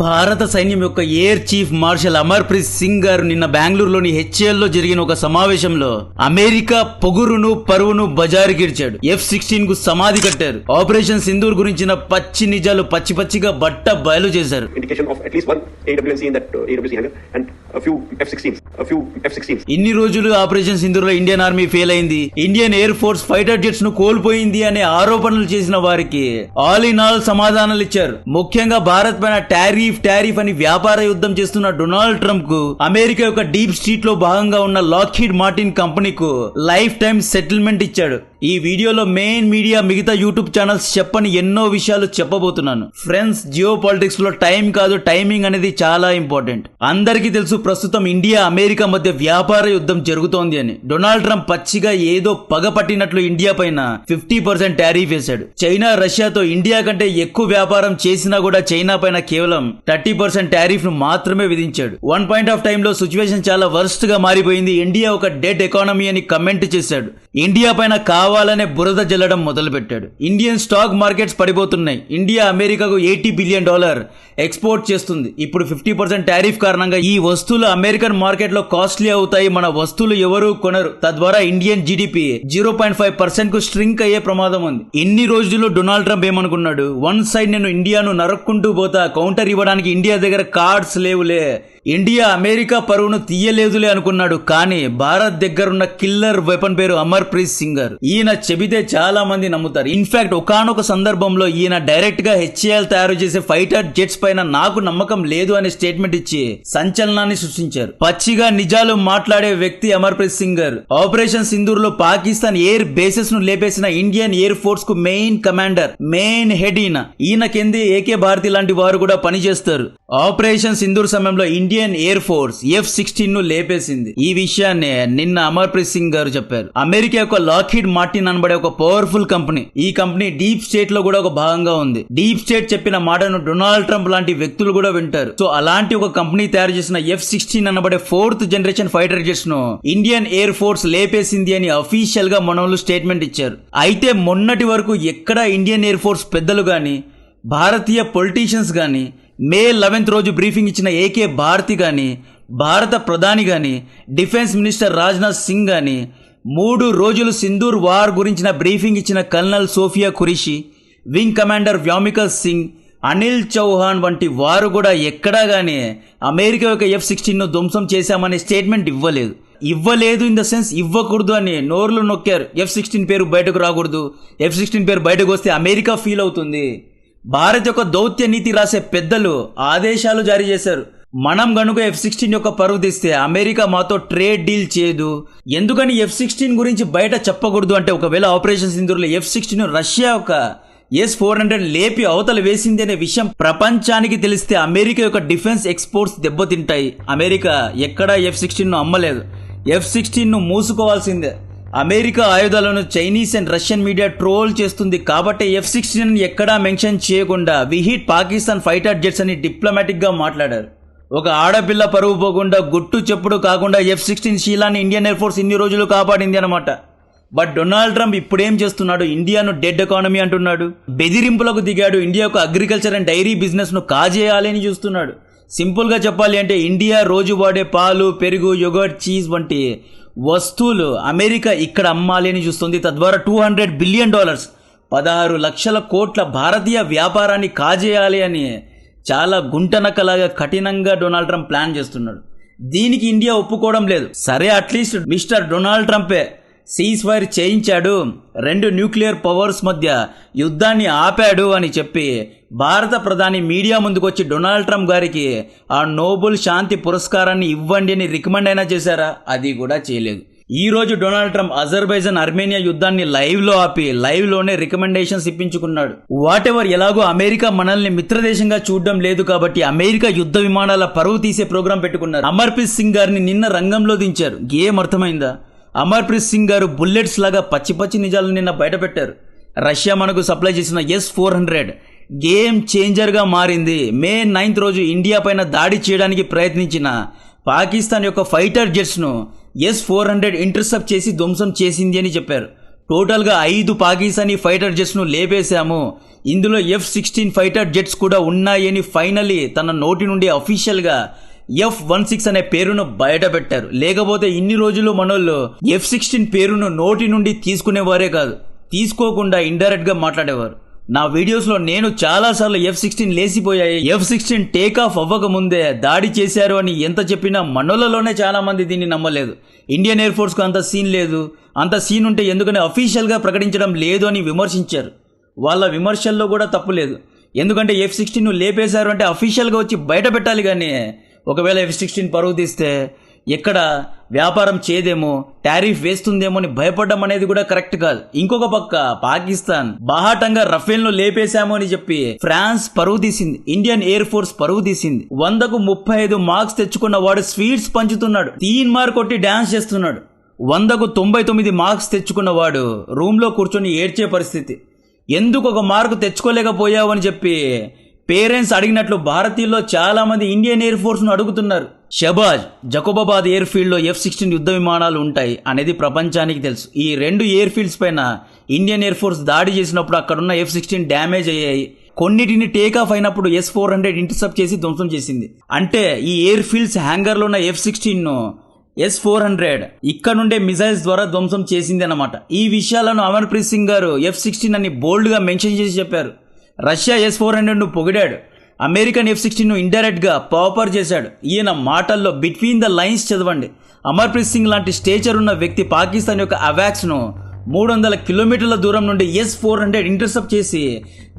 భారత సైన్యం యొక్క air chief marshal Amarpreet Singh గారు నిన్న బెంగళూరులోని హెచ్ఏఎల్ లో జరిగిన ఒక సమావేశంలో అమెరికా పొగురును పరువును బజారుకిడ్చాడు. F-16 కు సమాధి కట్టారు. ఆపరేషన్ సింధూర్ గురించిన పచ్చి నిజాలు పచ్చి పచ్చిగా బట్ట బయలు చేశారు. ఇన్ని రోజులు ఆపరేషన్ సింధూర్ లో ఇండియన్ ఆర్మీ ఫెయిల్ అయింది, Indian air force fighter jets ను కోల్పోయింది అనే ఆరోపణలు చేసిన వారికి ఆల్ ఇన్ ఆల్ సమాధానాలు ఇచ్చారు. ముఖ్యంగా భారత్ పైన టారిఫ్ అని వ్యాపార యుద్ధం చేస్తున్న డొనాల్డ్ ట్రంప్ కు అమెరికా యొక్క డీప్ స్ట్రీట్ లో భాగంగా ఉన్న లాక్హీడ్ మార్టిన్ కంపెనీకు లైఫ్ టైం సెటిల్మెంట్ ఇచ్చాడు. ఈ వీడియోలో మెయిన్ మీడియా మిగతా యూట్యూబ్ ఛానల్స్ చెప్పని ఎన్నో విషయాలు చెప్పబోతున్నాను. ఫ్రెండ్స్, జియో పాలిటిక్స్ లో టైం కాదు టైమింగ్ అనేది చాలా ఇంపార్టెంట్. అందరికీ తెలుసు ప్రస్తుతం ఇండియా అమెరికా మధ్య వ్యాపార యుద్ధం జరుగుతోంది అని. డొనాల్డ్ ట్రంప్ పచ్చిగా ఏదో పగ పట్టినట్లు ఇండియా పైన 50% టారిఫ్ వేశాడు. చైనా రష్యాతో ఇండియా కంటే ఎక్కువ వ్యాపారం చేసినా కూడా చైనా పైన కేవలం 30% టారిఫ్ ను మాత్రమే విధించాడు. వన్ పాయింట్ ఆఫ్ టైమ్ లో సిచ్యువేషన్ చాలా వర్స్ట్ గా మారిపోయింది. ఇండియా ఒక డెడ్ ఎకానమీ అని కమెంట్ చేశాడు. ఇండియా పైన కావాలనే బురద జల్లడం మొదలు పెట్టాడు. ఇండియన్ స్టాక్ మార్కెట్స్ పడిపోతున్నాయి. ఇండియా అమెరికాకు $80 బిలియన్ ఎక్స్పోర్ట్ చేస్తుంది. ఇప్పుడు 50% టారిఫ్ కారణంగా ఈ వస్తువులు అమెరికన్ మార్కెట్ లో కాస్ట్లీ అవుతాయి. మన వస్తువులు ఎవరు కొనరు. తద్వారా ఇండియన్ జీడిపి 0.5% కు స్ట్రింక్ అయ్యే ప్రమాదం ఉంది. ఇన్ని రోజుల్లో డొనాల్డ్ ట్రంప్ ఏమనుకున్నాడు? వన్ సైడ్ నేను ఇండియాను నరక్కుంటూ పోతా, కౌంటర్ ఇవ్వడానికి ఇండియా దగ్గర కార్డ్స్ లేవులే, ఇండియా అమెరికా పరువును తీయలేదులే అనుకున్నాడు. కానీ భారత్ దగ్గరున్న కిల్లర్ వెపన్ పేరు అమర్ప్రీత్ సింగ్ గారు. ఈయన చెబితే చాలా మంది నమ్ముతారు. ఇన్ఫాక్ట్ ఒకానొక సందర్భంలో ఈయన డైరెక్ట్ గా హెచ్ఏఎల్ తయారు చేసే ఫైటర్ జెట్స్ పైన నాకు నమ్మకం లేదు అనే స్టేట్మెంట్ ఇచ్చి సంచలనాన్ని సృష్టించారు. పచ్చిగా నిజాలు మాట్లాడే వ్యక్తి అమర్ప్రీత్ సింగ్ గారు. ఆపరేషన్ సింధూర్ లో పాకిస్తాన్ ఎయిర్ బేసెస్ ను లేపేసిన ఇండియన్ ఎయిర్ ఫోర్స్ కు మెయిన్ కమాండర్, మెయిన్ హెడ్ ఈయన కింద ఏకే భారతి లాంటి వారు కూడా పనిచేస్తారు. ఆపరేషన్ సింధూర్ సమయంలో ఇండియన్ ఎయిర్ ఫోర్స్ F-16 ను లేపేసింది. ఈ విషయాన్ని నిన్న అమర్ప్రీత్ సింగ్ గారు చెప్పారు. అమెరికా యొక్క లాక్హీడ్ మార్టిన్ అనబడే ఒక పవర్ఫుల్ కంపెనీ. ఈ కంపెనీ డీప్ స్టేట్ లో కూడా ఒక భాగంగా ఉంది. డీప్ స్టేట్ చెప్పిన మాటను డొనాల్డ్ ట్రంప్ లాంటి వ్యక్తులు కూడా వింటారు. సో అలాంటి ఒక కంపెనీ తయారు చేసిన F-16 అనబడే 4th జనరేషన్ ఫైటర్ జెట్స్ ను ఇండియన్ ఎయిర్ ఫోర్స్ లేపేసింది అని అఫీషియల్ గా మనోళ్ళు స్టేట్మెంట్ ఇచ్చారు. అయితే మొన్నటి వరకు ఎక్కడ ఇండియన్ ఎయిర్ ఫోర్స్ పెద్దలు గాని, భారతీయ పొలిటీషియన్స్ గాని, మే 11th రోజు బ్రీఫింగ్ ఇచ్చిన ఏకే భారతి గాని, భారత ప్రధాని గాని, డిఫెన్స్ మినిస్టర్ రాజ్నాథ్ సింగ్ గాని, 3 రోజులు సింధూర్ వార్ గురించిన బ్రీఫింగ్ ఇచ్చిన colonel Sofiya Qureshi, wing commander Vyomika Singh, Anil Chauhan వంటి వారు కూడా ఎక్కడా గానీ అమెరికా యొక్క F-16 ను ధ్వంసం చేశామనే స్టేట్మెంట్ ఇవ్వలేదు ఇన్ ద సెన్స్ ఇవ్వకూడదు అని నోర్లు నొక్కారు. F-16 పేరు బయటకు రాకూడదు, F-16 పేరు బయటకు వస్తే అమెరికా ఫీల్ అవుతుంది. భారత్ యొక్క దౌత్య నీతి రాసే పెద్దలు ఆదేశాలు జారీ చేశారు. మనం గనుక F-16 యొక్క పరువు తీస్తే అమెరికా మాతో ట్రేడ్ డీల్ చేయదు. ఎందుకని F-16 గురించి బయట చెప్పకూడదు అంటే, ఒకవేళ ఆపరేషన్ సింధూర్ లో F-16 రష్యా యొక్క S-400 లేపి అవతల వేసింది అనే విషయం ప్రపంచానికి తెలిస్తే అమెరికా యొక్క డిఫెన్స్ ఎక్స్పోర్ట్స్ దెబ్బతింటాయి. అమెరికా ఎక్కడా F-16 ను అమ్మలేదు. F-16 ను మూసుకోవాల్సిందే. అమెరికా ఆయుధాలను Chinese and Russian media troll చేస్తుంది కాబట్టి F-16 ఎక్కడా మెన్షన్ చేయకుండా we hit Pakistan fighter jets అని డిప్లొమాటిక్ గా మాట్లాడారు. ఒక ఆడపిల్ల పరువు పోకుండా, గుట్టు చెప్పుడు కాకుండా F-16 శీలాన్ని ఇండియన్ ఎయిర్ ఫోర్స్ ఇన్ని రోజులు కాపాడింది అనమాట. బట్ డొనాల్డ్ ట్రంప్ ఇప్పుడేం చేస్తున్నాడు? ఇండియాను డెడ్ ఎకానమీ అంటున్నాడు. బెదిరింపులకు దిగాడు. ఇండియా యొక్క అగ్రికల్చర్ అండ్ డైరీ బిజినెస్ ను కాజేయాలి అని చూస్తున్నాడు. సింపుల్ గా చెప్పాలి అంటే ఇండియా రోజు వాడే పాలు, పెరుగు, యోగర్ట్, చీజ్ వంటి వస్తువులు అమెరికా ఇక్కడ అమ్మాలి అని చూస్తుంది. తద్వారా $200 బిలియన్ 16 లక్షల కోట్ల భారతీయ వ్యాపారాన్ని కాజేయాలి అని చాలా గుంటనక్కలాగా కఠినంగా డొనాల్డ్ ట్రంప్ ప్లాన్ చేస్తున్నాడు. దీనికి ఇండియా ఒప్పుకోవడం లేదు. సరే, అట్లీస్ట్ మిస్టర్ డొనాల్డ్ ట్రంపే సీజ్ ఫైర్ చేయించాడు, 2 న్యూక్లియర్ పవర్స్ మధ్య యుద్ధాన్ని ఆపాడు అని చెప్పి భారత ప్రధాని మీడియా ముందుకొచ్చి డొనాల్డ్ ట్రంప్ గారికి ఆ నోబెల్ శాంతి పురస్కారాన్ని ఇవ్వండి అని రికమెండ్ అయినా చేశారా? అది కూడా చేయలేదు. ఈ రోజు డొనాల్డ్ ట్రంప్ అజర్బైజాన్ ఆర్మేనియా యుద్ధాన్ని లైవ్ లో ఆపి లైవ్ లోనే రికమెండేషన్స్ ఇప్పించుకున్నాడు. వాట్ ఎవర్, ఎలాగో అమెరికా మనల్ని మిత్రదేశంగా చూడడం లేదు కాబట్టి అమెరికా యుద్ధ విమానాల పరువు తీసే ప్రోగ్రాం పెట్టుకున్నారు. అమర్ప్రీత్ సింగ్ గారిని నిన్న రంగంలో దించారు. ఏం అర్థమైందా? అమర్ప్రీత్ సింగ్ గారు బుల్లెట్స్ లాగా పచ్చి నిజాలను నిన్న బయట పెట్టారు. రష్యా మనకు సప్లై చేసిన S-400 గేమ్ చేంజర్ గా మారింది. మే 9th రోజు ఇండియా పైన దాడి చేయడానికి ప్రయత్నించిన పాకిస్తాన్ యొక్క ఫైటర్ జెట్స్ ను S-400 ఇంటర్సెప్ట్ చేసి ధ్వంసం చేసింది అని చెప్పారు. టోటల్గా 5 పాకిస్తానీ ఫైటర్ జెట్స్ను లేపేశాము, ఇందులో F-16 ఫైటర్ జెట్స్ కూడా ఉన్నాయని ఫైనలీ తన నోటి నుండి అఫీషియల్గా F-16 అనే పేరును బయట పెట్టారు. లేకపోతే ఇన్ని రోజులు మనోళ్ళు F-16 పేరును నోటి నుండి తీసుకునేవారే కాదు, తీసుకోకుండా ఇండైరెక్ట్ గా మాట్లాడేవారు. నా వీడియోస్లో నేను చాలాసార్లు F-16 లేసిపోయాయి, F-16 టేక్ ఆఫ్ అవ్వక ముందే దాడి చేశారు అని ఎంత చెప్పినా మనోళ్ళలోనే చాలా మంది దీన్ని నమ్మలేదు. ఇండియన్ ఎయిర్ ఫోర్స్కు అంత సీన్ లేదు, అంత సీన్ ఉంటే ఎందుకని అఫీషియల్గా ప్రకటించడం లేదు అని విమర్శించారు. వాళ్ళ విమర్శల్లో కూడా తప్పు లేదు, ఎందుకంటే F-16 లేపేశారు అంటే అఫీషియల్గా వచ్చి బయట పెట్టాలి. కానీ ఒకవేళ F-16 పరువు తీస్తే ఎక్కడ వ్యాపారం చేదేమో, టారిఫ్ వేస్తుందేమో అని భయపడడం అనేది కూడా కరెక్ట్ కాదు. ఇంకొక పక్క పాకిస్తాన్ బాహాటంగా రఫేల్ను లేపేశామో అని చెప్పి ఫ్రాన్స్ పరువు తీసింది, ఇండియన్ ఎయిర్ ఫోర్స్ పరువు తీసింది. 100కు 35 మార్క్స్ తెచ్చుకున్న వాడు స్వీట్స్ పంచుతున్నాడు, తీన్ మార్ కొట్టి డాన్స్ చేస్తున్నాడు. 100కు 99 మార్క్స్ తెచ్చుకున్న వాడు రూమ్లో కూర్చొని ఏడ్చే పరిస్థితి. ఎందుకు ఒక మార్కు తెచ్చుకోలేకపోయావు అని చెప్పి పేరెంట్స్ అడిగినట్లు భారతీయుల్లో చాలా మంది ఇండియన్ ఎయిర్ ఫోర్స్ ను అడుగుతున్నారు. షబాజ్ జకోబాబాద్ ఎయిర్ ఫీల్డ్ లో F-16 యుద్ధ విమానాలు ఉంటాయి అనేది ప్రపంచానికి తెలుసు. ఈ 2 ఎయిర్ ఫీల్డ్స్ పైన ఇండియన్ ఎయిర్ ఫోర్స్ దాడి చేసినప్పుడు అక్కడున్న F-16 డ్యామేజ్ అయ్యాయి. కొన్నిటిని టేక్ ఆఫ్ అయినప్పుడు S-400 ఇంటర్సెప్ట్ చేసి ధ్వంసం చేసింది. అంటే ఈ ఎయిర్ ఫీల్డ్స్ హ్యాంగర్ లో ఉన్న F-16 ను S-400 ఇక్కడ నుండే మిసైల్స్ ద్వారా ధ్వంసం చేసింది అన్నమాట. ఈ విషయాలను అమర్ప్రీత్ సింగ్ గారు F-16 అని బోల్డ్ గా మెన్షన్ చేసి చెప్పారు. రష్యా S-400 ను పొగిడాడు, అమెరికన్ F-16 ను ఇండైరెక్ట్ గా పాపర్ చేశాడు. ఈయన మాటల్లో బిట్వీన్ ద లైన్స్ చదవండి. అమర్ప్రీత్ సింగ్ లాంటి స్టేచర్ ఉన్న వ్యక్తి పాకిస్తాన్ యొక్క అవాక్స్ ను 300 కిలోమీటర్ల దూరం నుండి S-400 ఇంటర్సెప్ట్ చేసి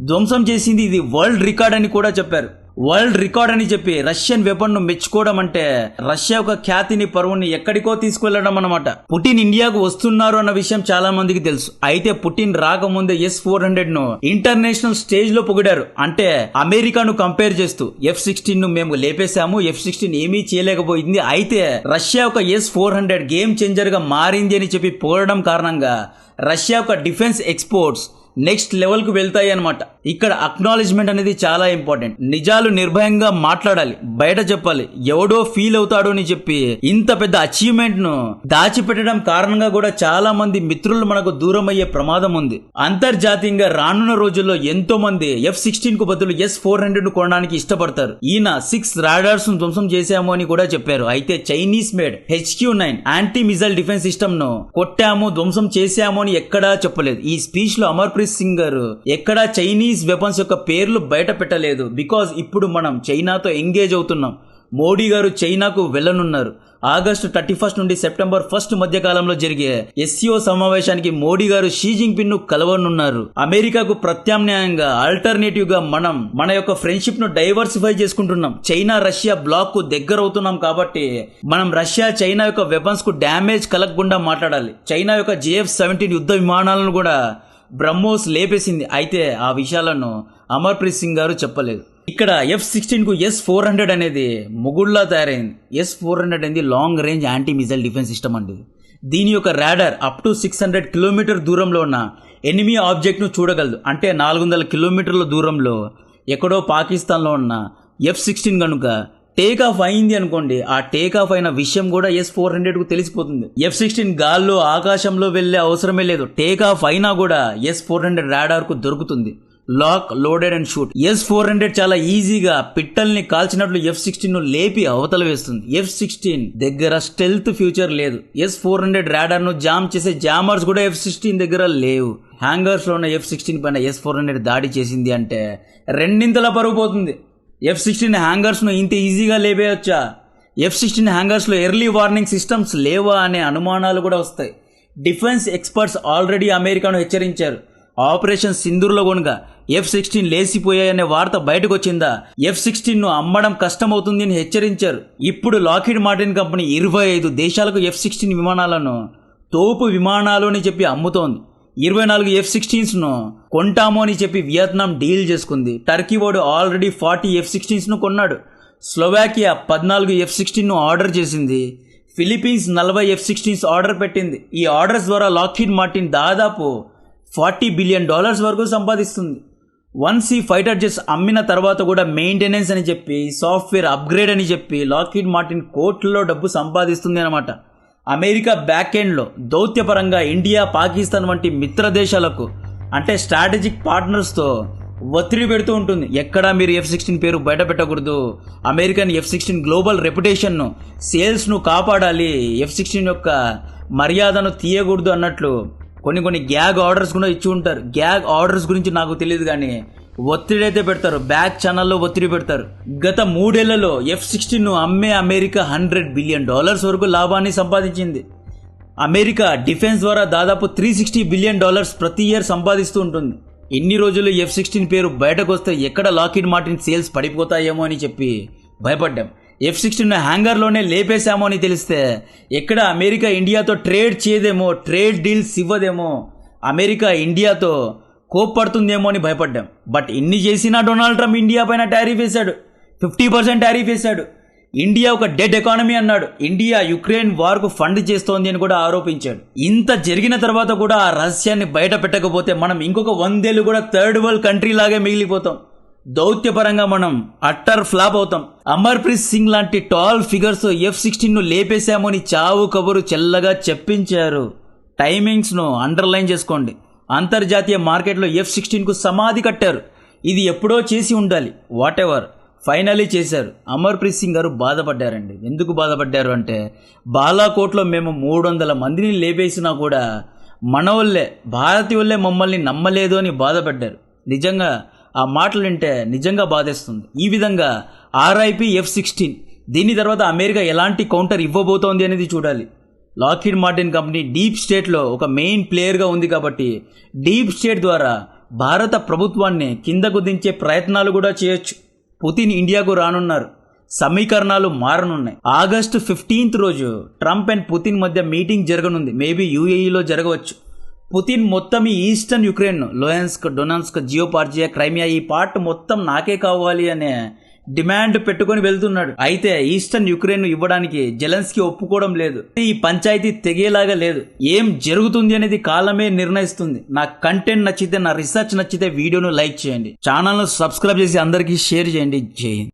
ధ్వంసం చేసింది. ఇది వరల్డ్ రికార్డ్ అని కూడా చెప్పారు. వరల్డ్ రికార్డ్ అని చెప్పి రష్యన్ వెపన్ ను మెచ్చుకోవడం అంటే రష్యా యొక్క ఖ్యాతిని, పరువుని ఎక్కడికో తీసుకువెళ్లడం అన్నమాట. పుటిన్ ఇండియాకు వస్తున్నారు అన్న విషయం చాలా మందికి తెలుసు. అయితే పుటిన్ రాకముందే S-400 ను ఇంటర్నేషనల్ స్టేజ్ లో పొగిడారు. అంటే అమెరికాను కంపేర్ చేస్తూ F-16 ను మేము లేపేశాము, F-16 ఏమీ చేయలేకపోయింది, అయితే రష్యా యొక్క S-400 గేమ్ చేంజర్ గా మారింది అని చెప్పి పొగడడం కారణంగా రష్యా యొక్క డిఫెన్స్ ఎక్స్పోర్ట్స్ నెక్స్ట్ లెవెల్ కు వెళ్తాయి అన్నమాట. ఇక్కడ అక్నాలెడ్జ్మెంట్ అనేది చాలా ఇంపార్టెంట్. నిజాలు నిర్భయంగా మాట్లాడాలి, బయట చెప్పాలి. ఎవడో ఫీల్ అవుతాడో అని చెప్పి ఇంత పెద్ద అచీవ్మెంట్ ను దాచిపెట్టడం కారణంగా కూడా చాలా మంది మిత్రులు మనకు దూరం అయ్యే ప్రమాదం ఉంది. అంతర్జాతీయంగా రానున్న రోజుల్లో ఎంతో మంది F-16 కు బదులు S-400 ను కొనడానికి ఇష్టపడతారు. ఈయన 6 రాడార్స్ ను ధ్వంసం చేశాము అని కూడా చెప్పారు. అయితే Chinese made HQ-9 anti missile defence system ను కొట్టాము, ధ్వంసం చేశాము అని ఎక్కడా చెప్పలేదు. ఈ స్పీచ్ లో అమర్ప్రీత్ సింగ్ గారు ఎక్కడా చైనీస్ వెపన్స్ యొక్క పేర్లు బయట పెట్టలేదు. బికాజ్ ఇప్పుడు మనం చైనాతో ఎంగేజ్ అవుతున్నాం. మోడీ గారు చైనాకు వెళ్లనున్నారు. ఆగస్టు 31 నుండి సెప్టెంబర్ 1 మధ్య కాలంలో జరిగే SCO సమావేశానికి మోడీ గారు షీ జిన్పింగ్ ను కలవనున్నారు. అమెరికాకు ప్రత్యామ్నాయంగా ఆల్టర్నేటివ్ గా మనం మన యొక్క ఫ్రెండ్షిప్ ను డైవర్సిఫై చేసుకుంటున్నాం. చైనా రష్యా బ్లాక్ కు దగ్గర అవుతున్నాం కాబట్టి మనం రష్యా చైనా యొక్క వెపన్స్ కు డ్యామేజ్ కలగకుండా మాట్లాడాలి. చైనా యొక్క JF-17 యుద్ధ విమానాలను కూడా బ్రహ్మోస్ లేపేసింది. అయితే ఆ విషయాలను అమర్ప్రీత్ సింగ్ గారు చెప్పలేదు. ఇక్కడ F-16 కు S-400 అనేది ముగుళ్లా తయారైంది. S-400 అనేది long range anti missile defence system అండి. దీని యొక్క రాడార్ అప్ టు 600 కిలోమీటర్ దూరంలో ఉన్న ఎనిమీ ఆబ్జెక్ట్ ను చూడగలదు. అంటే 400 కిలోమీటర్ల దూరంలో ఎక్కడో పాకిస్తాన్లో ఉన్న F-16 కనుక టేక్ ఆఫ్ అయింది అనుకోండి, ఆ టేక్ ఆఫ్ అయిన విషయం కూడా S-400 కు తెలిసిపోతుంది. F-16 గాల్లో ఆకాశంలో వెళ్లే అవసరమే లేదు. టేక్ ఆఫ్ అయినా కూడా S-400 రాడార్ కు దొరుకుతుంది. Lock, loaded and shoot. S-400 చాలా ఈజీగా పిట్టల్ని కాల్చినట్లు F-16 ను లేపి అవతల వేస్తుంది. F-16 దగ్గర స్టెల్త్ ఫ్యూచర్ లేదు. S-400 రాడార్ ను జామ్ చేసే జామర్స్ కూడా F-16 దగ్గర లేవు. హ్యాంగర్స్ లో ఉన్న F-16 పైన S-400 దాడి చేసింది అంటే రెండింతలా పరుగు పోతుంది. F-16 హ్యాంగర్స్ ను ఇంత ఈజీగా లేపేయొచ్చా? F-16 హ్యాంగర్స్ లో ఎర్లీ వార్నింగ్ సిస్టమ్స్ లేవా అనే అనుమానాలు కూడా వస్తాయి. డిఫెన్స్ ఎక్స్పర్ట్స్ ఆల్రెడీ అమెరికాను హెచ్చరించారు. ఆపరేషన్ సింధూర్లో కనుక F-16 లేసిపోయాయనే వార్త బయటకు వచ్చిందా, F-16 ను అమ్మడం కష్టమవుతుంది అని హెచ్చరించారు. ఇప్పుడు లాక్హీడ్ మార్టిన్ కంపెనీ 25 దేశాలకు F-16 విమానాలను తోపు విమానాలు అని చెప్పి అమ్ముతోంది. 24 F-16s ను కొంటాము అని చెప్పి వియత్నాం డీల్ చేసుకుంది. టర్కీ వాడు ఆల్రెడీ 40 F-16s ను కొన్నాడు. స్లోవాకియా 14 F-16 ను ఆర్డర్ చేసింది. ఫిలిప్పీన్స్ 40 F-16s ఆర్డర్ పెట్టింది. ఈ ఆర్డర్స్ ద్వారా లాక్హీడ్ మార్టిన్ దాదాపు $40 బిలియన్ వరకు సంపాదిస్తుంది. 1C ఫైటర్ జెట్స్ అమ్మిన తర్వాత కూడా మెయింటెనెన్స్ అని చెప్పి, సాఫ్ట్వేర్ అప్గ్రేడ్ అని చెప్పి లాక్హీడ్ మార్టిన్ కోట్లలో డబ్బు సంపాదిస్తుంది అనమాట. అమెరికా బ్యాక్ ఎండ్లో దౌత్యపరంగా ఇండియా, పాకిస్తాన్ వంటి మిత్ర దేశాలకు అంటే స్ట్రాటజిక్ పార్ట్నర్స్తో ఒత్తిడి పెడుతూ ఉంటుంది. ఎక్కడా మీరు F-16 పేరు బయట పెట్టకూడదు, అమెరికన్ F-16 గ్లోబల్ రెప్యుటేషన్ను, సేల్స్ను కాపాడాలి, F-16 యొక్క మర్యాదను తీయకూడదు అన్నట్లు కొన్ని గ్యాగ్ ఆర్డర్స్ కూడా ఇచ్చి ఉంటారు. గ్యాగ్ ఆర్డర్స్ గురించి నాకు తెలియదు, కానీ ఒత్తిడి అయితే పెడతారు, బ్యాక్ ఛానల్లో ఒత్తిడి పెడతారు. గత 3 ఏళ్లలో F-16ను అమ్మే అమెరికా $100 బిలియన్ వరకు లాభాన్ని సంపాదించింది. అమెరికా డిఫెన్స్ ద్వారా దాదాపు $360 బిలియన్ ప్రతి ఇయర్ సంపాదిస్తూ ఉంటుంది. ఇన్ని రోజులు F-16 పేరు బయటకు వస్తే ఎక్కడ లాక్హీడ్ మార్టిన్ సేల్స్ పడిపోతాయేమో అని చెప్పి భయపడ్డాం. F-16 హ్యాంగర్లోనే లేపేశామో అని తెలిస్తే ఎక్కడ అమెరికా ఇండియాతో ట్రేడ్ చేయదేమో, ట్రేడ్ డీల్స్ ఇవ్వదేమో, అమెరికా ఇండియాతో కోప్పడుతుందేమో అని భయపడ్డాం. బట్ ఇన్ని చేసినా డొనాల్డ్ ట్రంప్ ఇండియా పైన టారిఫ్ వేశాడు, 50% టారిఫ్ వేశాడు. ఇండియా ఒక డెడ్ ఎకానమీ అన్నాడు. ఇండియా యుక్రెయిన్ వార్కు ఫండ్ చేస్తోంది అని కూడా ఆరోపించాడు. ఇంత జరిగిన తర్వాత కూడా ఆ రహస్యాన్ని బయట పెట్టకపోతే మనం ఇంకొక 100 ఏళ్ళు కూడా థర్డ్ వరల్డ్ కంట్రీ లాగే మిగిలిపోతాం. దౌత్యపరంగా మనం అట్టర్ ఫ్లాప్ అవుతాం. అమర్ప్రీత్ సింగ్ లాంటి టాల్ ఫిగర్స్ F-16ను లేపేశామని చావు కబురు చెల్లగా చెప్పించారు. టైమింగ్స్ను అండర్లైన్ చేసుకోండి. అంతర్జాతీయ మార్కెట్లో F-16కు సమాధి కట్టారు. ఇది ఎప్పుడో చేసి ఉండాలి. వాట్ ఎవర్, ఫైనలీ చేశారు. అమర్ప్రీత్ సింగ్ గారు బాధపడ్డారండి. ఎందుకు బాధపడ్డారు అంటే, బాలాకోట్లో మేము 300 మందిని లేపేసినా కూడా మనోళ్ళే, భారతీయులే మమ్మల్ని నమ్మలేదు అని బాధపడ్డారు. నిజంగా ఆ మాటలు వింటే నిజంగా బాధేస్తుంది. ఈ విధంగా RIP F-16. దీని తర్వాత అమెరికా ఎలాంటి కౌంటర్ ఇవ్వబోతోంది అనేది చూడాలి. లాక్హీడ్ మార్టిన్ కంపెనీ డీప్ స్టేట్లో ఒక మెయిన్ ప్లేయర్గా ఉంది కాబట్టి డీప్ స్టేట్ ద్వారా భారత ప్రభుత్వాన్ని కిందకు దించే ప్రయత్నాలు కూడా చేయొచ్చు. పుతిన్ ఇండియాకు రానున్నారు, సమీకరణాలు మారనున్నాయి. ఆగస్టు 15th రోజు ట్రంప్ అండ్ పుతిన్ మధ్య మీటింగ్ జరగనుంది. మేబీ UAEలో జరగవచ్చు. పుతిన్ మొత్తం ఈ ఈస్టర్న్ యుక్రెయిన్, లోయన్స్క్, డొనాన్స్క్, జియోపార్జియా, క్రైమియా ఈ పార్ట్ మొత్తం నాకే కావాలి అనే డిమాండ్ పెట్టుకొని వెళ్తున్నాడు. అయితే ఈస్టర్న్ యుక్రెయిన్ ఇవ్వడానికి జెలెన్స్కీ ఒప్పుకోవడం లేదు. ఈ పంచాయతీ తెగేలాగా లేదు. ఏం జరుగుతుంది అనేది కాలమే నిర్ణయిస్తుంది. నా కంటెంట్ నచ్చితే, నా రీసెర్చ్ నచ్చితే వీడియోను లైక్ చేయండి, ఛానల్ను సబ్స్క్రైబ్ చేసి అందరికీ షేర్ చేయండి. జై హింద్.